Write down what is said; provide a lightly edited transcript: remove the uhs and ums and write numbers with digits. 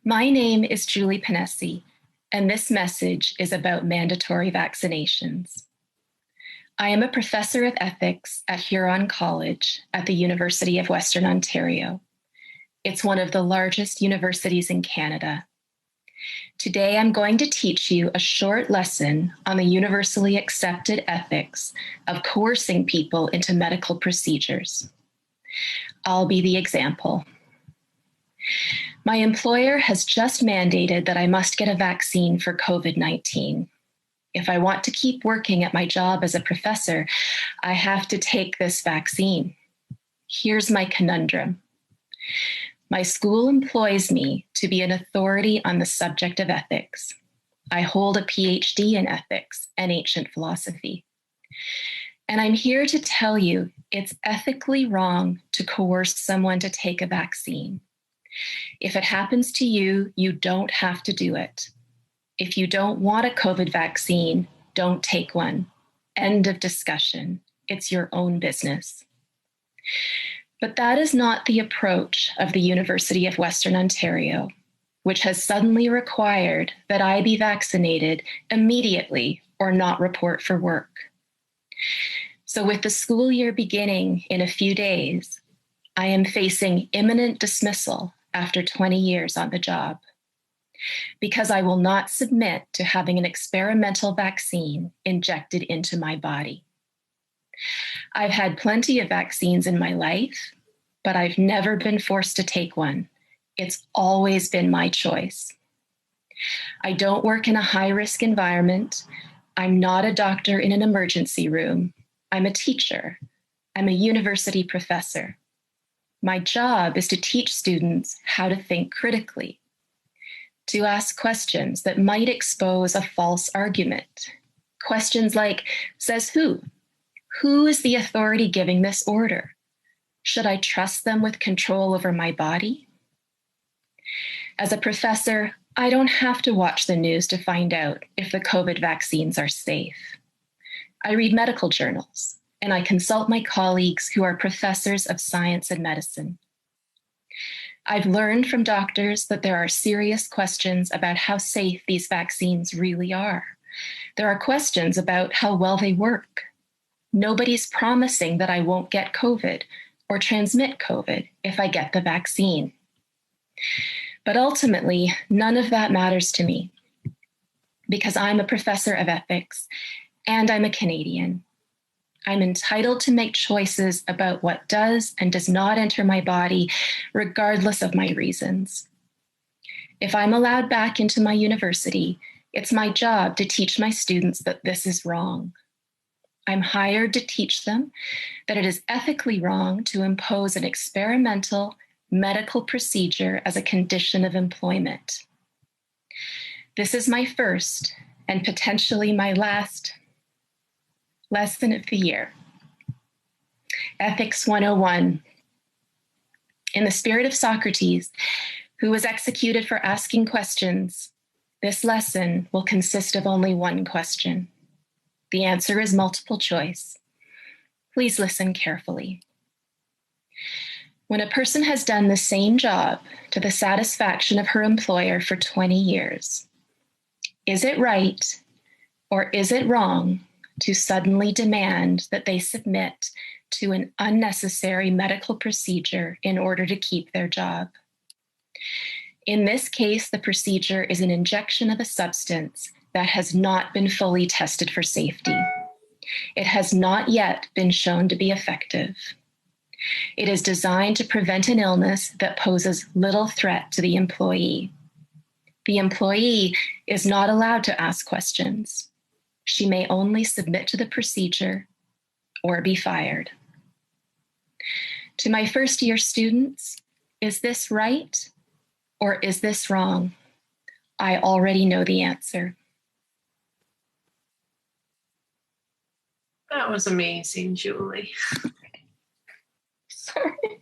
My name is Julie Ponesse, and this message is about mandatory vaccinations. I am a professor of ethics at Huron College at the University of Western Ontario. It's one of the largest universities in Canada. Today, I'm going to teach you a short lesson on the universally accepted ethics of coercing people into medical procedures. I'll be the example. My employer has just mandated that I must get a vaccine for COVID-19. If I want to keep working at my job as a professor, I have to take this vaccine. Here's my conundrum. My school employs me to be an authority on the subject of ethics. I hold a PhD in ethics and ancient philosophy. And I'm here to tell you it's ethically wrong to coerce someone to take a vaccine. If it happens to you, you don't have to do it. If you don't want a COVID vaccine, don't take one. End of discussion. It's your own business. But that is not the approach of the University of Western Ontario, which has suddenly required that I be vaccinated immediately or not report for work. So with the school year beginning in a few days, I am facing imminent dismissal after 20 years on the job, because I will not submit to having an experimental vaccine injected into my body. I've had plenty of vaccines in my life, but I've never been forced to take one. It's always been my choice. I don't work in a high-risk environment. I'm not a doctor in an emergency room. I'm a teacher. I'm a university professor. My job is to teach students how to think critically, to ask questions that might expose a false argument. Questions like, says who? Who is the authority giving this order? Should I trust them with control over my body? As a professor, I don't have to watch the news to find out if the COVID vaccines are safe. I read medical journals, and I consult my colleagues who are professors of science and medicine. I've learned from doctors that there are serious questions about how safe these vaccines really are. There are questions about how well they work. Nobody's promising that I won't get COVID or transmit COVID if I get the vaccine. But ultimately, none of that matters to me because I'm a professor of ethics and I'm a Canadian. I'm entitled to make choices about what does and does not enter my body, regardless of my reasons. If I'm allowed back into my university, it's my job to teach my students that this is wrong. I'm hired to teach them that it is ethically wrong to impose an experimental medical procedure as a condition of employment. This is my first and potentially my last lesson of the year. Ethics 101. In the spirit of Socrates, who was executed for asking questions, this lesson will consist of only one question. The answer is multiple choice. Please listen carefully. When a person has done the same job to the satisfaction of her employer for 20 years, is it right or is it wrong to suddenly demand that they submit to an unnecessary medical procedure in order to keep their job? In this case, the procedure is an injection of a substance that has not been fully tested for safety. It has not yet been shown to be effective. It is designed to prevent an illness that poses little threat to the employee. The employee is not allowed to ask questions. She may only submit to the procedure or be fired. To my first-year students, is this right or is this wrong? I already know the answer. That was amazing, Julie. Sorry.